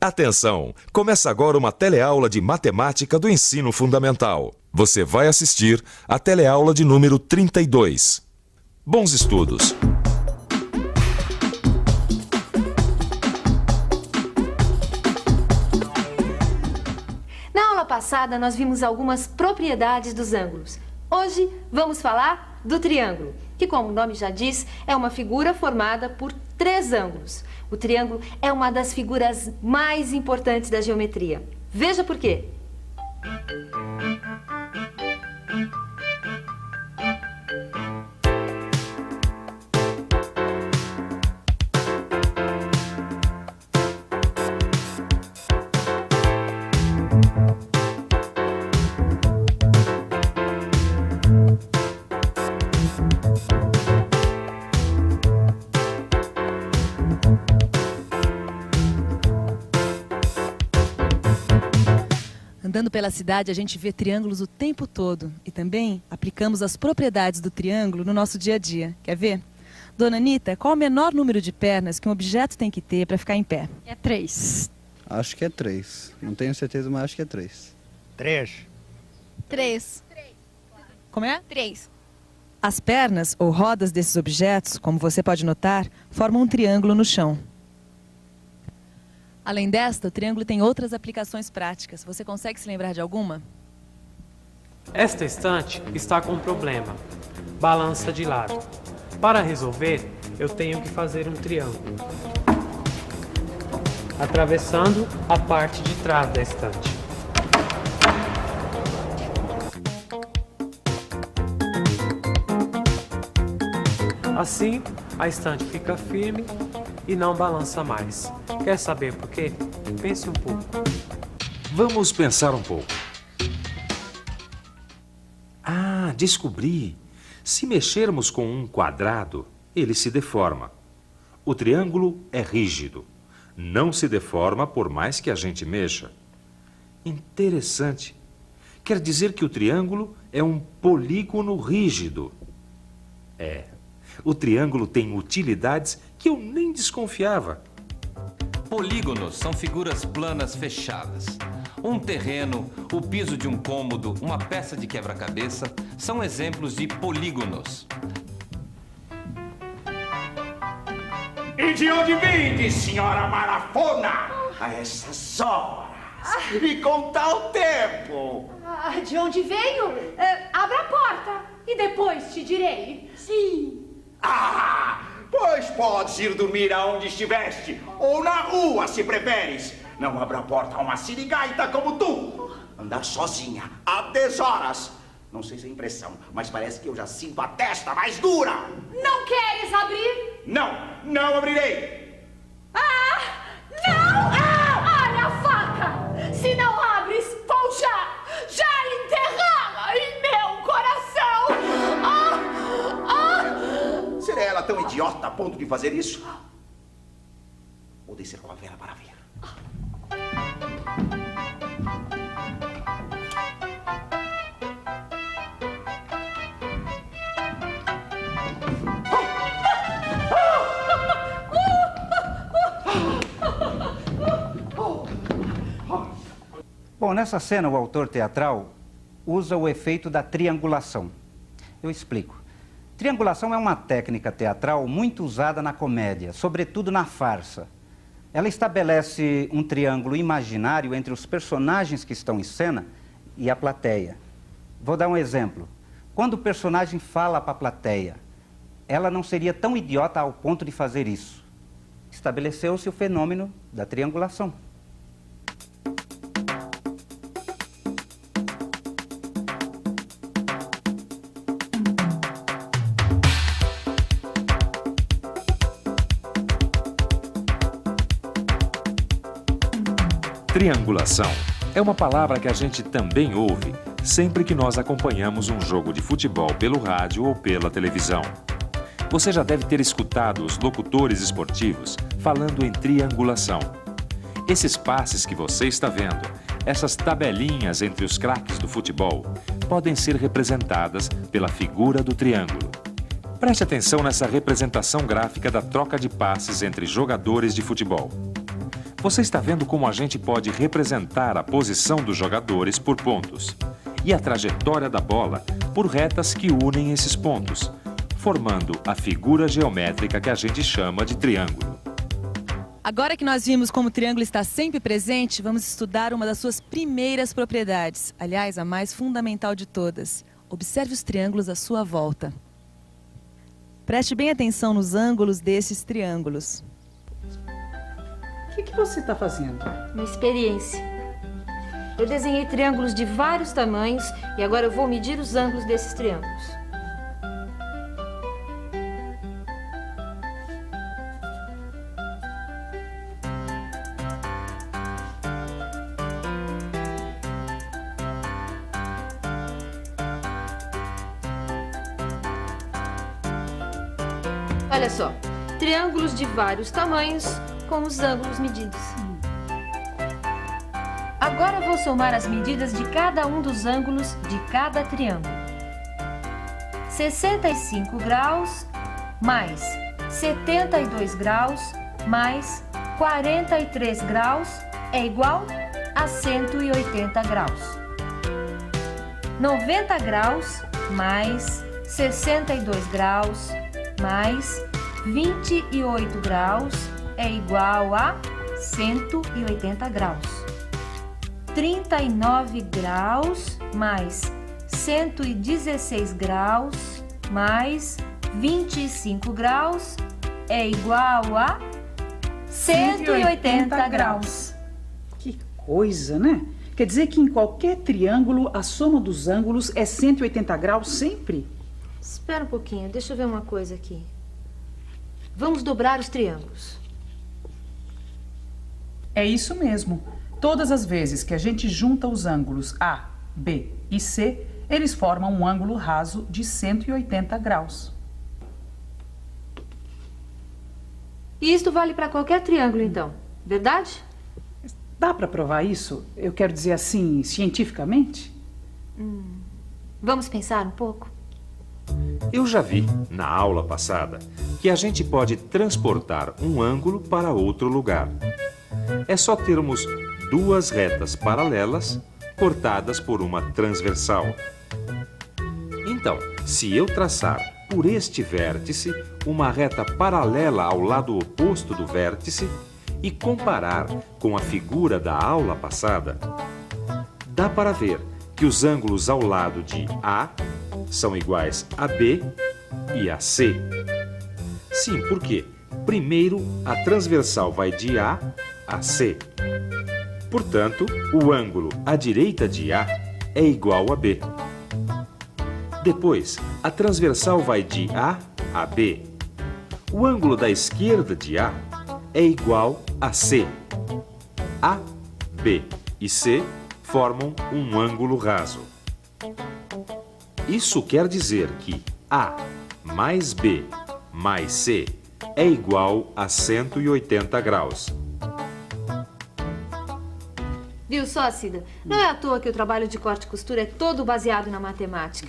Atenção! Começa agora uma teleaula de matemática do ensino fundamental. Você vai assistir a teleaula de número 32. Bons estudos! Na aula passada, nós vimos algumas propriedades dos ângulos. Hoje, vamos falar do triângulo, que, como o nome já diz, é uma figura formada por 3 ângulos. O triângulo é uma das figuras mais importantes da geometria. Veja por quê. Andando pela cidade, a gente vê triângulos o tempo todo e também aplicamos as propriedades do triângulo no nosso dia a dia. Quer ver? Dona Anitta, qual o menor número de pernas que um objeto tem que ter para ficar em pé? É 3. Acho que é 3. Não tenho certeza, mas acho que é 3. 3. 3. Como é? 3. As pernas ou rodas desses objetos, como você pode notar, formam um triângulo no chão. Além desta, o triângulo tem outras aplicações práticas. Você consegue se lembrar de alguma? Esta estante está com um problema. Balança de lado. Para resolver, eu tenho que fazer um triângulo, atravessando a parte de trás da estante. Assim, a estante fica firme e não balança mais. Quer saber por quê? Pense um pouco. Vamos pensar um pouco. Ah, descobri! Se mexermos com um quadrado, ele se deforma. O triângulo é rígido. Não se deforma por mais que a gente mexa. Interessante. Quer dizer que o triângulo é um polígono rígido. É. O triângulo tem utilidades que eu nem desconfiava. Polígonos são figuras planas fechadas. Um terreno, o piso de um cômodo, uma peça de quebra-cabeça são exemplos de polígonos. E de onde vinde, senhora Marafona? A essas horas. E com tal tempo. De onde venho? Abra a porta e depois te direi. Sim. Pois podes ir dormir aonde estiveste, ou na rua, se preferes. Não abra a porta a uma sirigaita como tu. Andar sozinha, há 10 horas. Não sei se é impressão, mas parece que eu já sinto a testa mais dura. Não queres abrir? Não abrirei. Não! Olha a faca! Se não abres, vou já enterrá-la em meu coração! Será ela tão idiota a ponto de fazer isso? Vou descer com a vela para ver. Bom, nessa cena o autor teatral usa o efeito da triangulação. Eu explico. Triangulação é uma técnica teatral muito usada na comédia, sobretudo na farsa. Ela estabelece um triângulo imaginário entre os personagens que estão em cena e a plateia. Vou dar um exemplo. Quando o personagem fala para a plateia, ela não seria tão idiota ao ponto de fazer isso. Estabeleceu-se o fenômeno da triangulação. Triangulação é uma palavra que a gente também ouve sempre que nós acompanhamos um jogo de futebol pelo rádio ou pela televisão. Você já deve ter escutado os locutores esportivos falando em triangulação. Esses passes que você está vendo, essas tabelinhas entre os craques do futebol, podem ser representadas pela figura do triângulo. Preste atenção nessa representação gráfica da troca de passes entre jogadores de futebol. Você está vendo como a gente pode representar a posição dos jogadores por pontos e a trajetória da bola por retas que unem esses pontos, formando a figura geométrica que a gente chama de triângulo. Agora que nós vimos como o triângulo está sempre presente, vamos estudar uma das suas primeiras propriedades. Aliás, a mais fundamental de todas. Observe os triângulos à sua volta. Preste bem atenção nos ângulos desses triângulos. O que você está fazendo? Uma experiência. Eu desenhei triângulos de vários tamanhos e agora eu vou medir os ângulos desses triângulos. Olha só, triângulos de vários tamanhos com os ângulos medidos. Agora vou somar as medidas de cada um dos ângulos de cada triângulo. 65 graus mais 72 graus mais 43 graus é igual a 180 graus. 90 graus mais 62 graus mais 28 graus é igual a 180 graus. 39 graus mais 116 graus mais 25 graus é igual a 180 graus. Que coisa, né? Quer dizer que em qualquer triângulo a soma dos ângulos é 180 graus sempre? Espera um pouquinho, deixa eu ver uma coisa aqui. Vamos dobrar os triângulos. É isso mesmo. Todas as vezes que a gente junta os ângulos A, B e C, eles formam um ângulo raso de 180 graus. E isto vale para qualquer triângulo, então, verdade? Dá para provar isso? Eu quero dizer assim, cientificamente? Vamos pensar um pouco? Eu já vi, na aula passada, que a gente pode transportar um ângulo para outro lugar. É só termos duas retas paralelas cortadas por uma transversal. Então, se eu traçar por este vértice uma reta paralela ao lado oposto do vértice e comparar com a figura da aula passada, dá para ver que os ângulos ao lado de A são iguais a B e a C. Sim, porque primeiro a transversal vai de A a C. Portanto, o ângulo à direita de A é igual a B. Depois, a transversal vai de A a B. O ângulo da esquerda de A é igual a C. A, B e C formam um ângulo raso. Isso quer dizer que A mais B mais C é igual a 180 graus. Viu só, Cida? Não é à toa que o trabalho de corte e costura é todo baseado na matemática.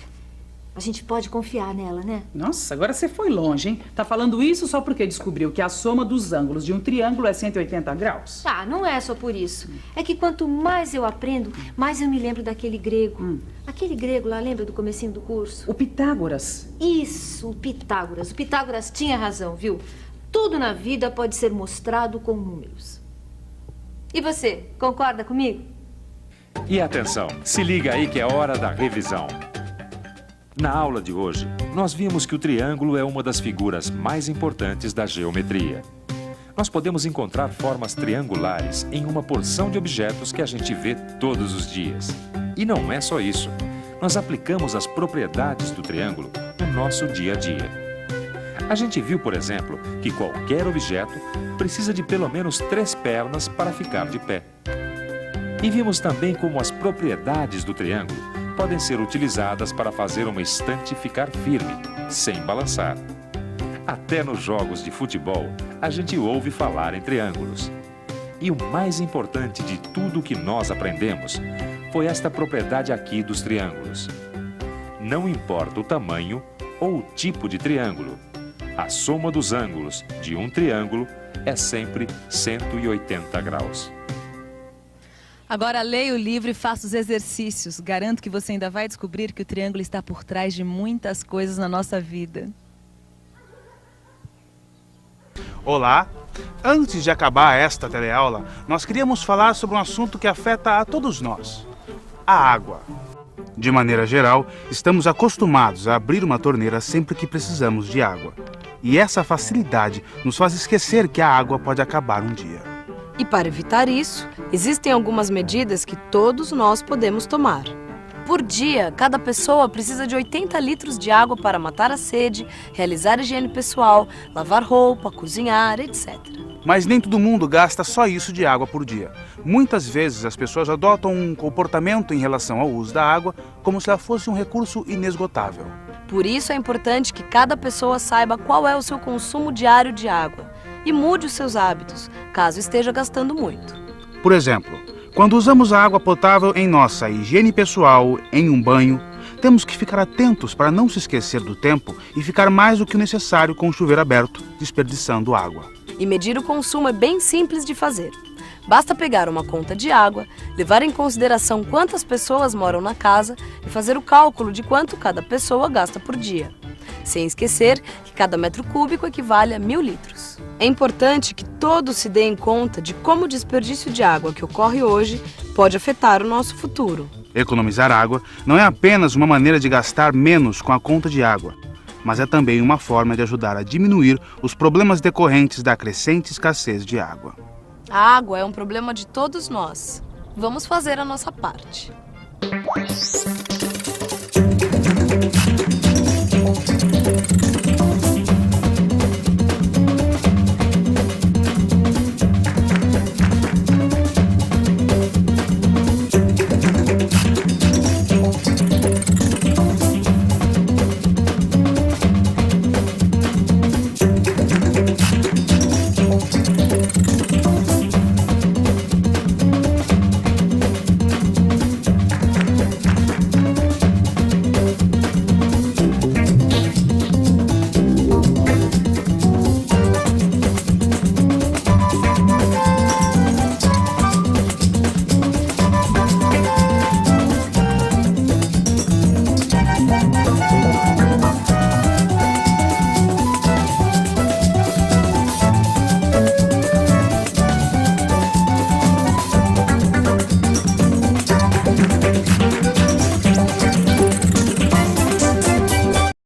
A gente pode confiar nela, né? Nossa, agora você foi longe, hein? Tá falando isso só porque descobriu que a soma dos ângulos de um triângulo é 180 graus? Ah, não é só por isso. É que quanto mais eu aprendo, mais eu me lembro daquele grego. Aquele grego lá, lembra do comecinho do curso? O Pitágoras. Isso, o Pitágoras. O Pitágoras tinha razão, viu? Tudo na vida pode ser mostrado com números. E você, concorda comigo? E atenção, se liga aí que é hora da revisão. Na aula de hoje, nós vimos que o triângulo é uma das figuras mais importantes da geometria. Nós podemos encontrar formas triangulares em uma porção de objetos que a gente vê todos os dias. E não é só isso. Nós aplicamos as propriedades do triângulo no nosso dia a dia. A gente viu, por exemplo, que qualquer objeto precisa de pelo menos 3 pernas para ficar de pé. E vimos também como as propriedades do triângulo podem ser utilizadas para fazer uma estante ficar firme, sem balançar. Até nos jogos de futebol, a gente ouve falar em triângulos. E o mais importante de tudo que nós aprendemos foi esta propriedade aqui dos triângulos. Não importa o tamanho ou o tipo de triângulo, A soma dos ângulos de um triângulo é sempre 180 graus. Agora leia o livro e faça os exercícios. Garanto que você ainda vai descobrir que o triângulo está por trás de muitas coisas na nossa vida. Olá! Antes de acabar esta teleaula, nós queríamos falar sobre um assunto que afeta a todos nós: a água. De maneira geral, estamos acostumados a abrir uma torneira sempre que precisamos de água. E essa facilidade nos faz esquecer que a água pode acabar um dia. E para evitar isso, existem algumas medidas que todos nós podemos tomar. Por dia, cada pessoa precisa de 80 litros de água para matar a sede, realizar higiene pessoal, lavar roupa, cozinhar, etc. Mas nem todo mundo gasta só isso de água por dia. Muitas vezes as pessoas adotam um comportamento em relação ao uso da água como se ela fosse um recurso inesgotável. Por isso é importante que cada pessoa saiba qual é o seu consumo diário de água e mude os seus hábitos, caso esteja gastando muito. Por exemplo, quando usamos a água potável em nossa higiene pessoal, em um banho, temos que ficar atentos para não se esquecer do tempo e ficar mais do que o necessário com o chuveiro aberto, desperdiçando água. E medir o consumo é bem simples de fazer. Basta pegar uma conta de água, levar em consideração quantas pessoas moram na casa e fazer o cálculo de quanto cada pessoa gasta por dia. Sem esquecer que cada metro cúbico equivale a 1000 litros. É importante que todos se deem conta de como o desperdício de água que ocorre hoje pode afetar o nosso futuro. Economizar água não é apenas uma maneira de gastar menos com a conta de água, mas é também uma forma de ajudar a diminuir os problemas decorrentes da crescente escassez de água. A água é um problema de todos nós. Vamos fazer a nossa parte.